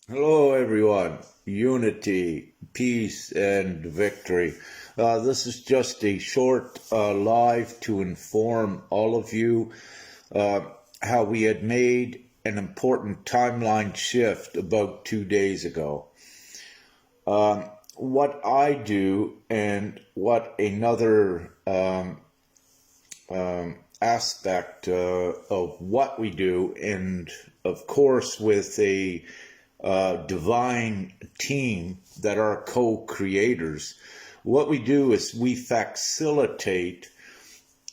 Hello, everyone. Unity, peace, and victory. This is just a short live to inform all of you uh, how we had made an important timeline shift about 2 days ago. What I do and what another aspect of what we do, and of course, with a divine team that are co-creators. What we do is we facilitate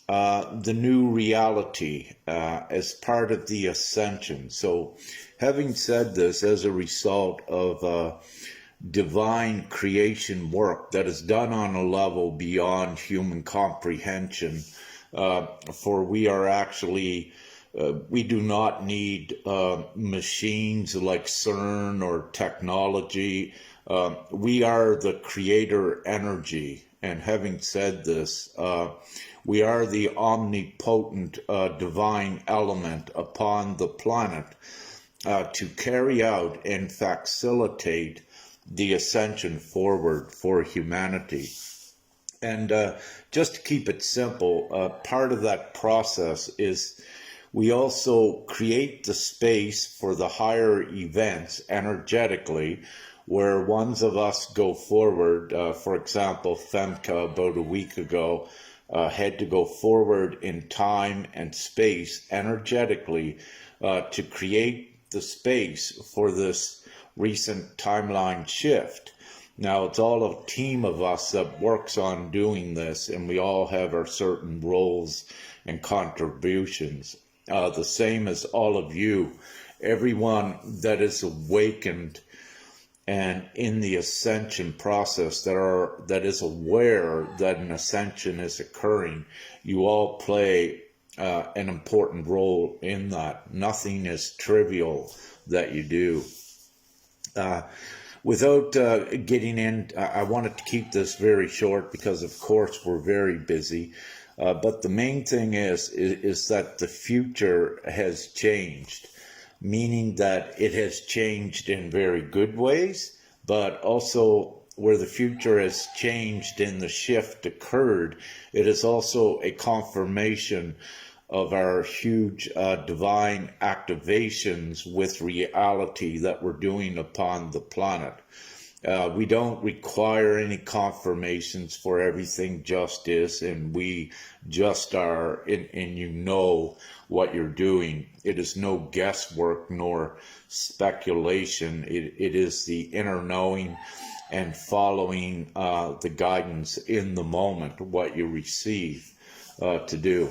the new reality as part of the Ascension. So, having said this, as a result of divine creation work that is done on a level beyond human comprehension, for we are actually we do not need machines like CERN or technology. We are the creator energy. And having said this, we are the omnipotent divine element upon the planet to carry out and facilitate the ascension forward for humanity. And just to keep it simple, part of that process is we also create the space for the higher events energetically, where ones of us go forward. For example, Femke about a week ago had to go forward in time and space energetically to create the space for this recent timeline shift. Now, it's all a team of us that works on doing this, and we all have our certain roles and contributions. The same as all of you, everyone that is awakened and in the ascension process that is aware that an ascension is occurring, you all play an important role in that. Nothing is trivial that you do. Without getting in, I wanted to keep this very short because, of course, we're very busy. But the main thing is that the future has changed, meaning that it has changed in very good ways, but also where the future has changed and the shift occurred, it is also a confirmation of our huge divine activations with reality that we're doing upon the planet. We don't require any confirmations for everything, just is, and we just are, and you know what you're doing. It is no guesswork nor speculation. It is the inner knowing and following the guidance in the moment, what you receive to do.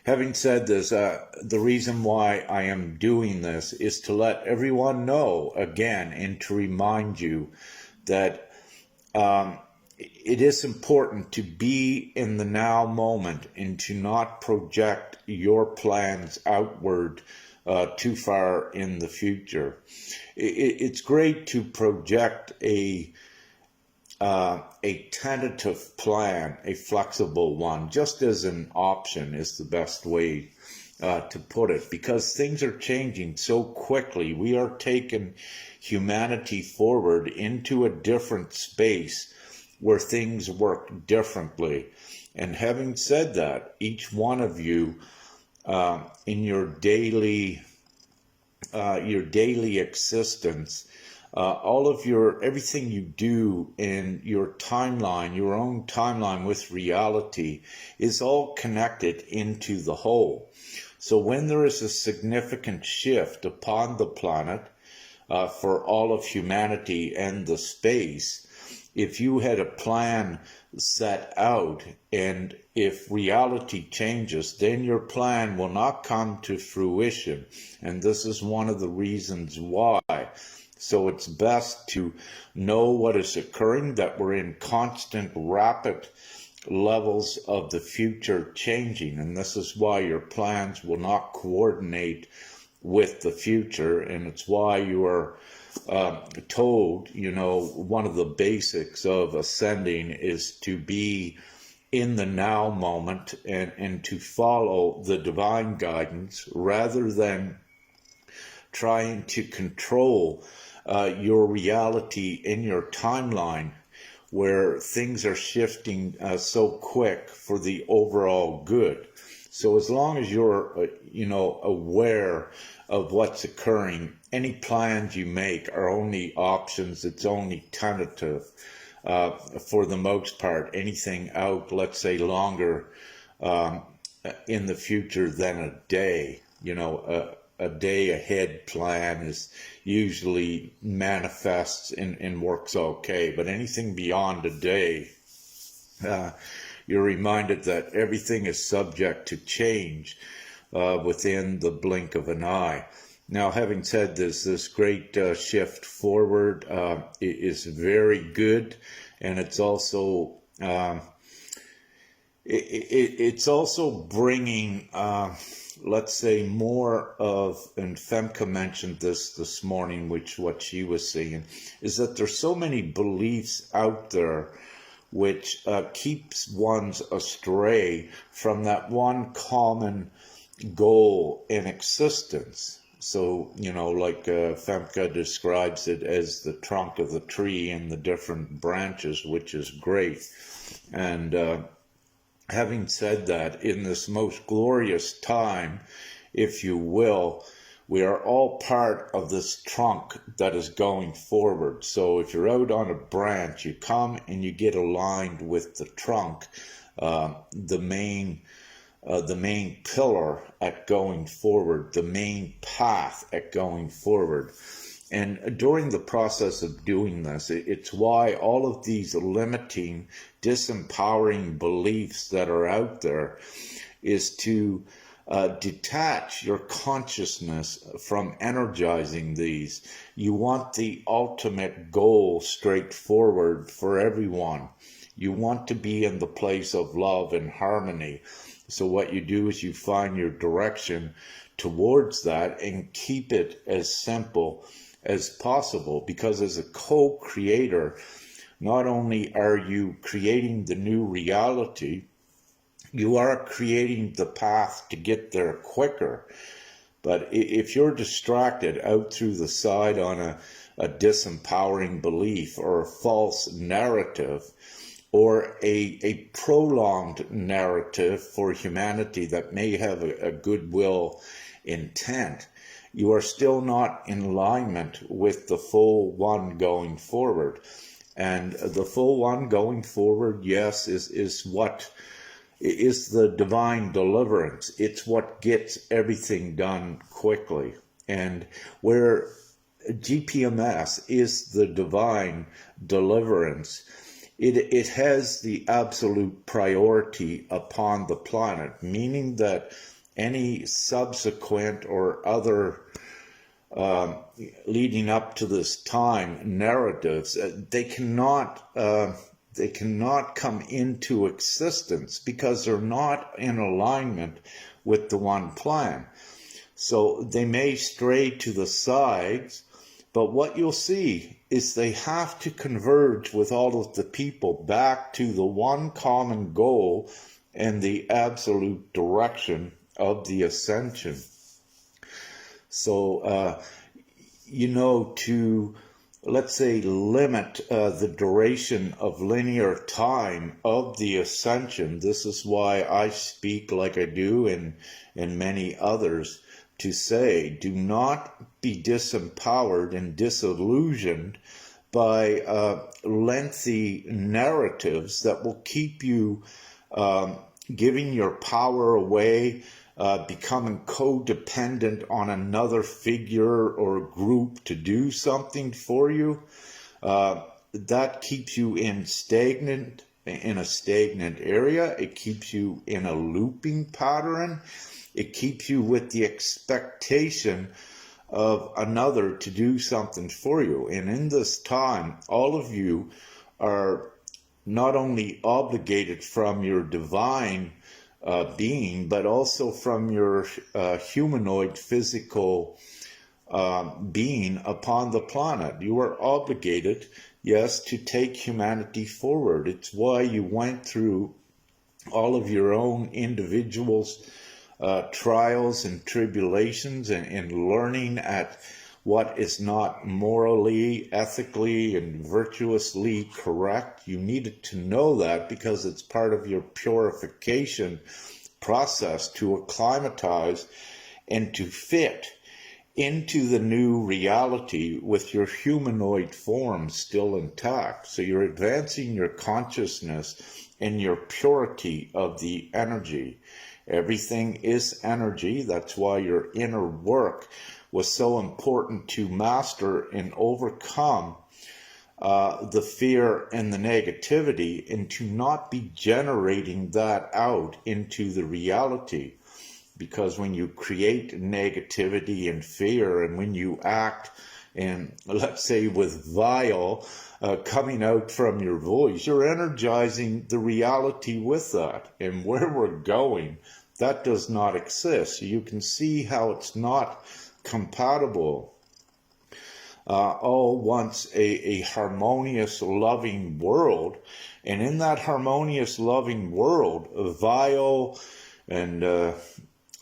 Having said this, the reason why I am doing this is to let everyone know again and to remind you that it is important to be in the now moment and to not project your plans outward too far in the future. It's great to project a tentative plan, a flexible one, just as an option is the best way to put it, because things are changing so quickly. We are taking humanity forward into a different space where things work differently. And having said that, each one of you in your daily existence, all of everything you do in your timeline, your own timeline with reality, is all connected into the whole. So when there is a significant shift upon the planet for all of humanity and the space, if you had a plan set out and if reality changes, then your plan will not come to fruition. And this is one of the reasons why. So it's best to know what is occurring, that we're in constant, rapid levels of the future changing. And this is why your plans will not coordinate with the future. And it's why you are told, one of the basics of ascending is to be in the now moment and to follow the divine guidance rather than trying to control your reality in your timeline, where things are shifting so quick for the overall good. So as long as you're, aware of what's occurring, any plans you make are only options. It's only tentative for the most part. Anything out, let's say, longer in the future than a day, a day ahead plan is usually manifests and works okay. But anything beyond a day, you're reminded that everything is subject to change within the blink of an eye. Now, having said this great shift forward is very good, and it's also it's also bringing, let's say, more of, and Femke mentioned this morning, which what she was saying, is that there's so many beliefs out there which keeps ones astray from that one common goal in existence. So, like Femke describes it as the trunk of the tree and the different branches, which is great. And having said that, in this most glorious time, if you will, we are all part of this trunk that is going forward. So if you're out on a branch, you come and you get aligned with the trunk, the main pillar at going forward, the main path at going forward. And during the process of doing this, it's why all of these limiting, disempowering beliefs that are out there is to detach your consciousness from energizing these. You want the ultimate goal straightforward for everyone. You want to be in the place of love and harmony. So what you do is you find your direction towards that and keep it as simple as possible, because as a co-creator, not only are you creating the new reality, you are creating the path to get there quicker. But if you're distracted out through the side on a disempowering belief or a false narrative, or a prolonged narrative for humanity that may have a goodwill intent, you are still not in alignment with the full one going forward. And the full one going forward, yes, is what is the divine deliverance. It's what gets everything done quickly. And where GPMS is the divine deliverance, it has the absolute priority upon the planet, meaning that any subsequent or other leading up to this time narratives, they cannot come into existence because they're not in alignment with the one plan. So they may stray to the sides, but what you'll see is they have to converge with all of the people back to the one common goal and the absolute direction of the ascension. So, to, let's say, limit the duration of linear time of the ascension, this is why I speak like I do, and many others, to say, do not be disempowered and disillusioned by lengthy narratives that will keep you giving your power away, becoming codependent on another figure or group to do something for you. That keeps you in a stagnant area. It keeps you in a looping pattern. It keeps you with the expectation of another to do something for you. And in this time, all of you are not only obligated from your divine being, but also from your humanoid physical being upon the planet. You are obligated, yes, to take humanity forward. It's why you went through all of your own individuals trials and tribulations and learning at what is not morally, ethically, and virtuously correct. You needed to know that because it's part of your purification process to acclimatize and to fit into the new reality with your humanoid form still intact. So you're advancing your consciousness and your purity of the energy. Everything is energy. That's why your inner work was so important to master and overcome the fear and the negativity, and to not be generating that out into the reality. Because when you create negativity and fear, and when you act, and let's say with vile coming out from your voice, you're energizing the reality with that. And where we're going, that does not exist. You can see how it's not compatible. All wants a harmonious, loving world. And in that harmonious, loving world, vile and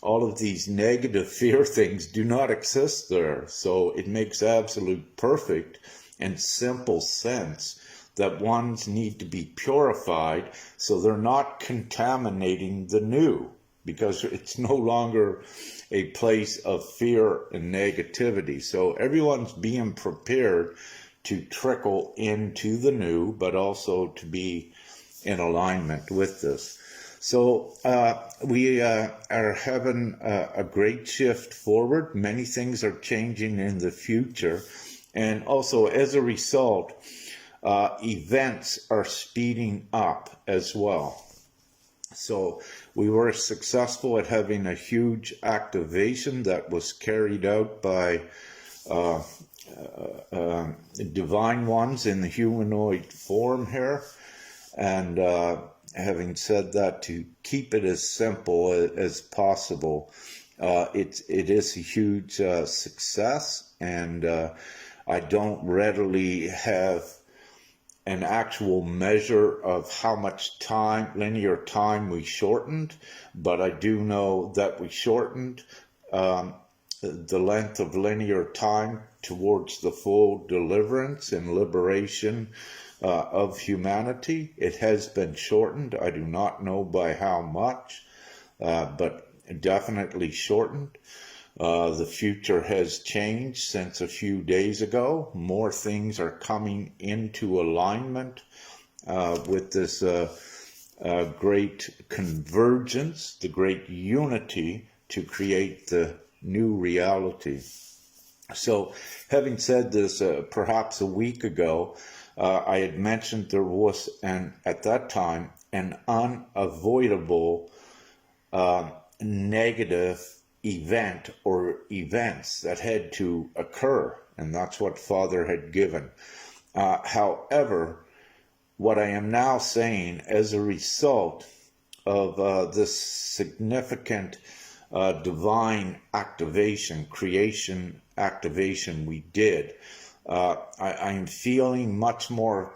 all of these negative fear things do not exist there. So it makes absolute perfect and simple sense that ones need to be purified so they're not contaminating the new, because it's no longer a place of fear and negativity. So everyone's being prepared to trickle into the new, but also to be in alignment with this. So we are having a great shift forward. Many things are changing in the future. And also, as a result, events are speeding up as well. So we were successful at having a huge activation that was carried out by divine ones in the humanoid form here. And having said that, to keep it as simple as possible, it is a huge success, and I don't readily have an actual measure of how much time, linear time, we shortened, but I do know that we shortened the length of linear time towards the full deliverance and liberation of humanity. It has been shortened. I do not know by how much, but definitely shortened. The future has changed since a few days ago. More things are coming into alignment with this great convergence, the great unity to create the new reality. So, having said this, perhaps a week ago, I had mentioned there was, at that time, an unavoidable negative event or events that had to occur, and that's what Father had given. However, what I am now saying, as a result of this significant divine activation, creation activation we did, I'm feeling much more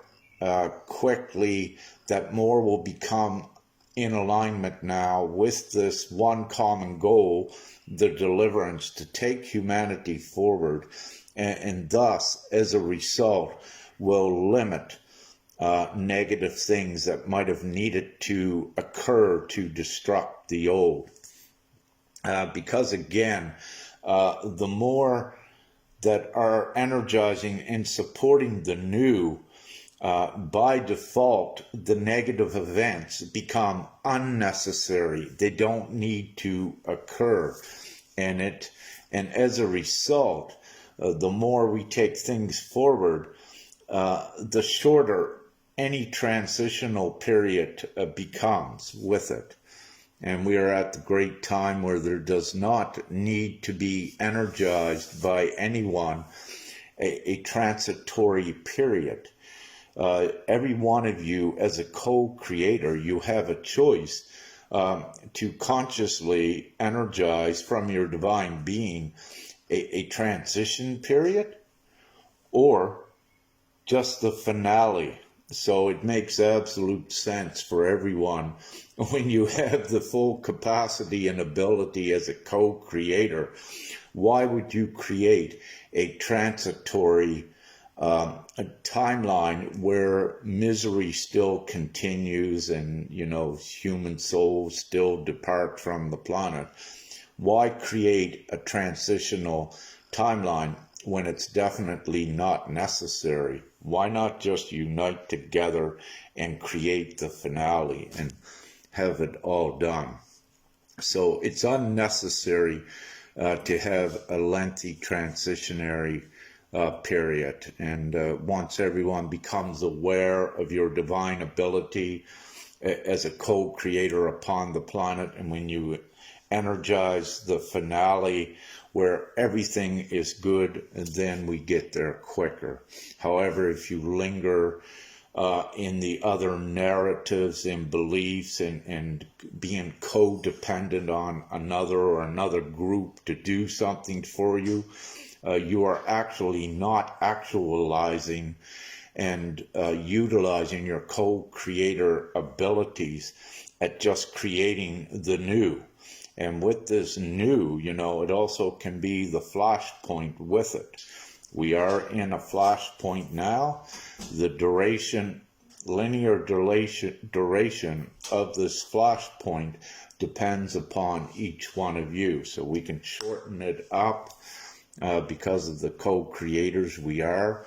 quickly that more will become in alignment now with this one common goal, the deliverance, to take humanity forward, and thus, as a result, will limit negative things that might have needed to occur to destruct the old. Because again, the more that are energizing and supporting the new, by default, the negative events become unnecessary. They don't need to occur. And as a result, the more we take things forward, the shorter any transitional period becomes with it. And we are at the great time where there does not need to be energized by anyone a transitory period. Every one of you, as a co-creator, you have a choice to consciously energize from your divine being a transition period, or just the finale So it makes absolute sense for everyone when you have the full capacity and ability as a co-creator. Why would you create a transitory a timeline where misery still continues and, human souls still depart from the planet? Why create a transitional timeline when it's definitely not necessary? Why not just unite together and create the finale and have it all done? So it's unnecessary to have a lengthy transitionary period. And once everyone becomes aware of your divine ability as a co-creator upon the planet, and when you energize the finale where everything is good, then we get there quicker. However, if you linger in the other narratives and beliefs and being codependent on another or another group to do something for you, you are actually not actualizing and utilizing your co-creator abilities at just creating the new. And with this new, it also can be the flashpoint with it. We are in a flashpoint now. The linear duration of this flashpoint depends upon each one of you. So we can shorten it up because of the co-creators we are.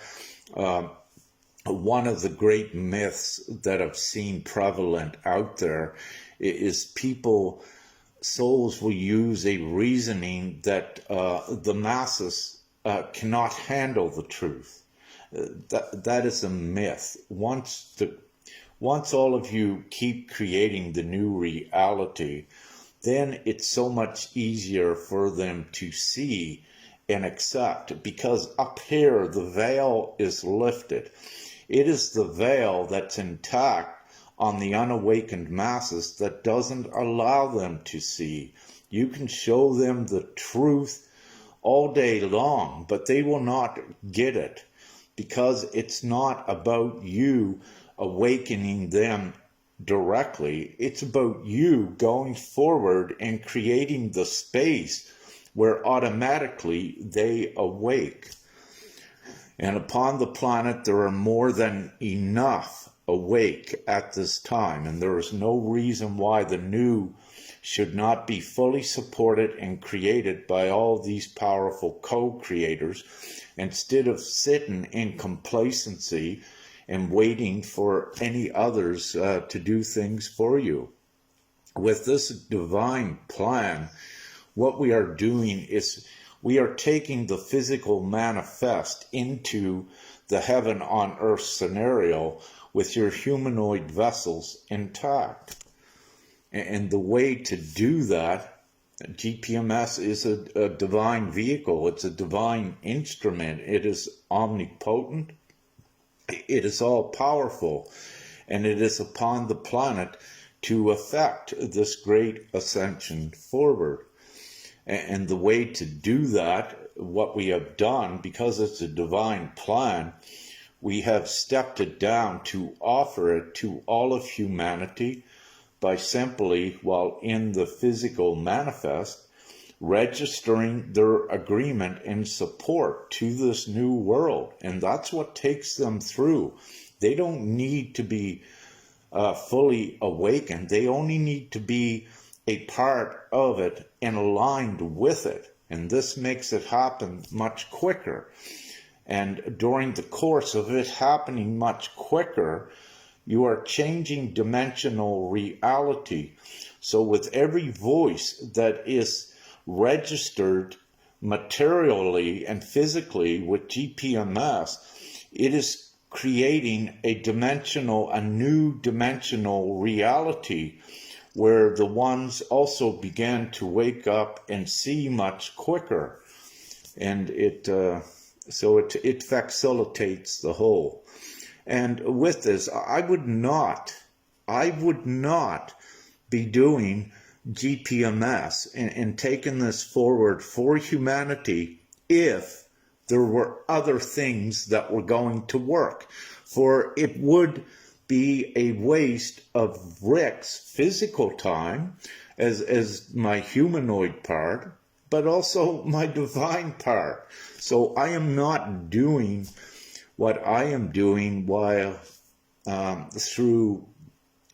One of the great myths that I've seen prevalent out there is souls will use a reasoning that the masses cannot handle the truth. That is a myth. Once all of you keep creating the new reality, then it's so much easier for them to see and accept, because up here the veil is lifted. It is the veil that's intact on the unawakened masses that doesn't allow them to see. You can show them the truth all day long, but they will not get it, because it's not about you awakening them directly. It's about you going forward and creating the space where automatically they awake. And upon the planet, there are more than enough awake at this time, and there is no reason why the new should not be fully supported and created by all these powerful co-creators, instead of sitting in complacency and waiting for any others to do things for you. With this divine plan, what we are doing is we are taking the physical manifest into the heaven on earth scenario with your humanoid vessels intact. And the way to do that, GPMS is a divine vehicle. It's a divine instrument. It is omnipotent. It is all powerful. And it is upon the planet to effect this great ascension forward. And the way to do that, what we have done, because it's a divine plan, we have stepped it down to offer it to all of humanity by simply, while in the physical manifest, registering their agreement and support to this new world. And that's what takes them through. They don't need to be fully awakened. They only need to be a part of it and aligned with it. And this makes it happen much quicker. And during the course of it happening much quicker, you are changing dimensional reality. So with every voice that is registered materially and physically with GPMS, it is creating a new dimensional reality where the ones also began to wake up and see much quicker. And it facilitates the whole. And with this, I would not be doing GPMS and taking this forward for humanity if there were other things that were going to work. For it would be a waste of Rick's physical time as my humanoid part, but also my divine part. So I am not doing what I am doing while through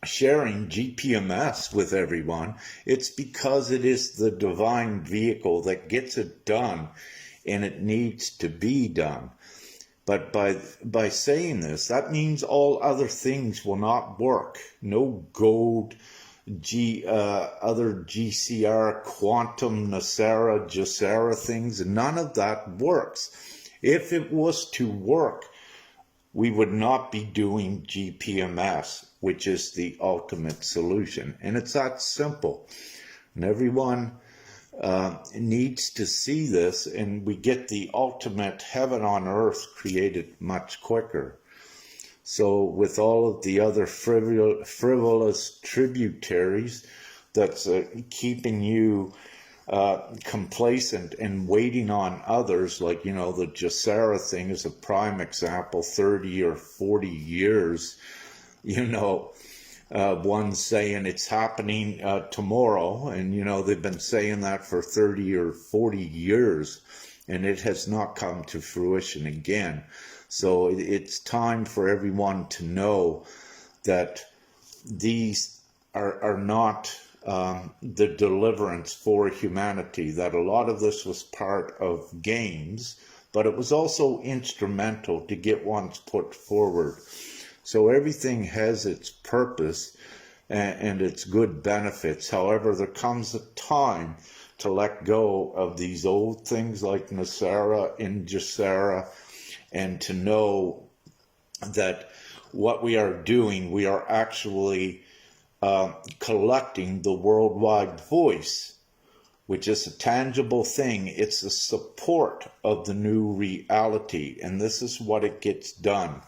sharing GPMS with everyone. It's because it is the divine vehicle that gets it done, and it needs to be done. But by saying this, that means all other things will not work. No gold, other GCR, quantum, Nicera, Jacera things, none of that works. If it was to work, we would not be doing GPMS, which is the ultimate solution. And it's that simple. And everyone needs to see this, and we get the ultimate heaven on earth created much quicker. So with all of the other frivolous tributaries that's keeping you complacent and waiting on others, like, the Jacera thing is a prime example, 30 or 40 years, one saying it's happening tomorrow, and they've been saying that for 30 or 40 years, and it has not come to fruition again. So it's time for everyone to know that these are not the deliverance for humanity, that a lot of this was part of games, but it was also instrumental to get one's put forward. So everything has its purpose and its good benefits. However, there comes a time to let go of these old things like Nicera and Jacera, and to know that what we are doing, we are actually collecting the worldwide voice, which is a tangible thing. It's the support of the new reality, and this is what it gets done.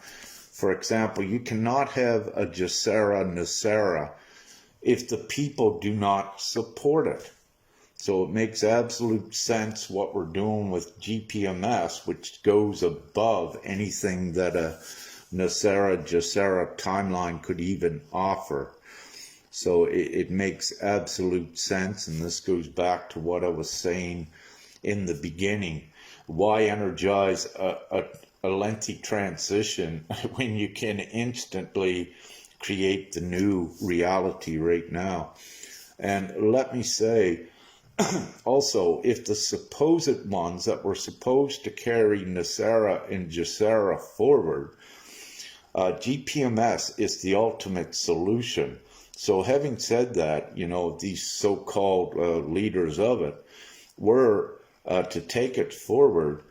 For example, you cannot have a Jacera Nicera if the people do not support it. So it makes absolute sense what we're doing with GPMS, which goes above anything that a Nicera Jacera timeline could even offer. So it makes absolute sense, and this goes back to what I was saying in the beginning. Why energize a lengthy transition when you can instantly create the new reality right now? And let me say, also, if the supposed ones that were supposed to carry Nicera and Jacera forward, GPMS is the ultimate solution. So having said that, these so-called leaders of it were to take it forward.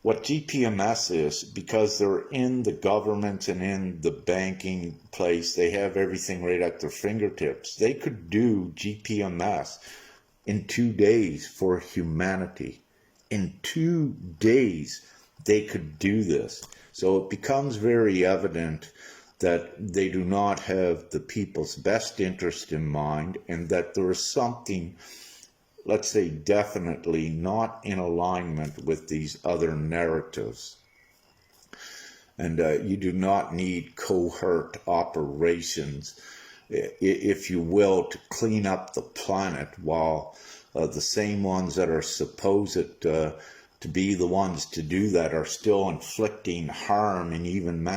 What GPMS is, because they're in the government and in the banking place, they have everything right at their fingertips. They could do GPMS in 2 days for humanity. In 2 days, they could do this. So it becomes very evident that they do not have the people's best interest in mind, and that there is something, let's say, definitely not in alignment with these other narratives. And you do not need cohort operations, if you will, to clean up the planet, while the same ones that are supposed to be the ones to do that are still inflicting harm and even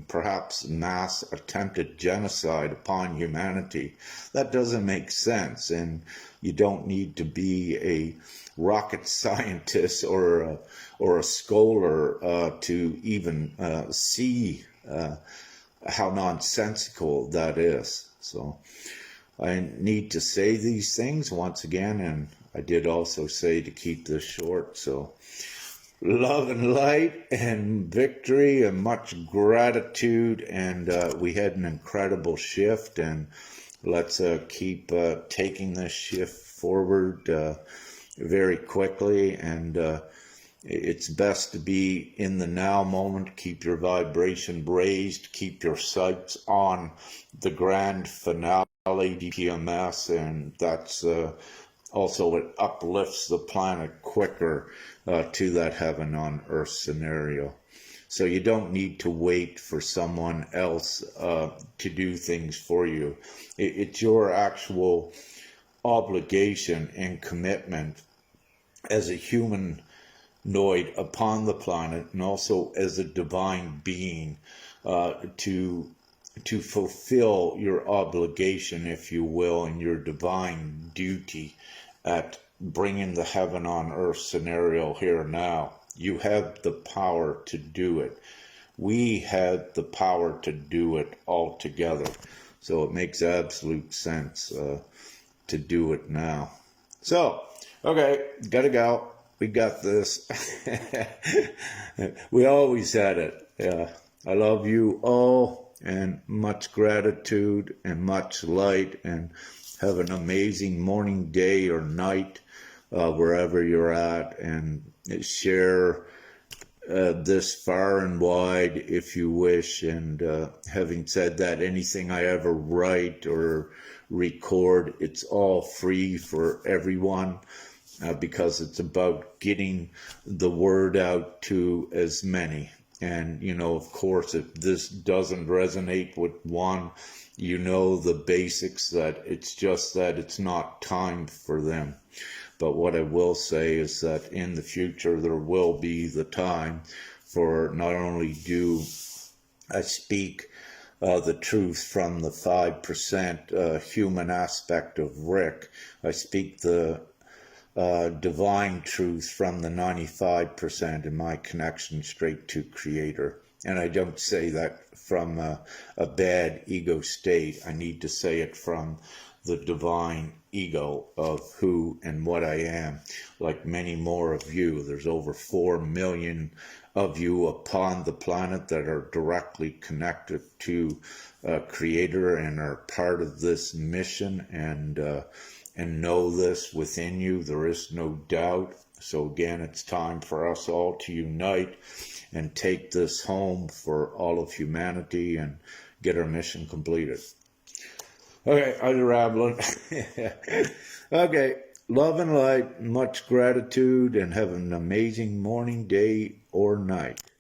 perhaps mass attempted genocide upon humanity. That doesn't make sense, and you don't need to be a rocket scientist or a scholar to even see how nonsensical that is. So I need to say these things once again, and I did also say to keep this short. So love and light and victory and much gratitude, and we had an incredible shift, and let's keep taking this shift forward very quickly. And it's best to be in the now moment. Keep your vibration raised, keep your sights on the grand finale GPMS, and that's also, it uplifts the planet quicker to that heaven on earth scenario. So you don't need to wait for someone else to do things for you. It's your actual obligation and commitment as a humanoid upon the planet, and also as a divine being, to fulfill your obligation, if you will, and your divine duty at bringing the heaven on earth scenario here now. You have the power to do it. We had the power to do it all together. So it makes absolute sense to do it now. So, okay, gotta go. We got this. We always had it. Yeah. I love you all, and much gratitude and much light, and have an amazing morning, day, or night, wherever you're at, and share this far and wide if you wish. And having said that, anything I ever write or record, it's all free for everyone, because it's about getting the word out to as many. And, you know, of course, if this doesn't resonate with one, you know the basics, that it's just that it's not time for them. But what I will say is that in the future, there will be the time for not only do I speak the truth from the 5% human aspect of Rick, I speak the divine truth from the 95% in my connection straight to Creator. And I don't say that from a bad ego state. I need to say it from the divine ego of who and what I am. Like many more of you, there's over 4 million of you upon the planet that are directly connected to Creator and are part of this mission, and know this within you. There is no doubt. So again, it's time for us all to unite and take this home for all of humanity and get our mission completed. Okay, I'm rambling. Okay, love and light, much gratitude, and have an amazing morning, day, or night.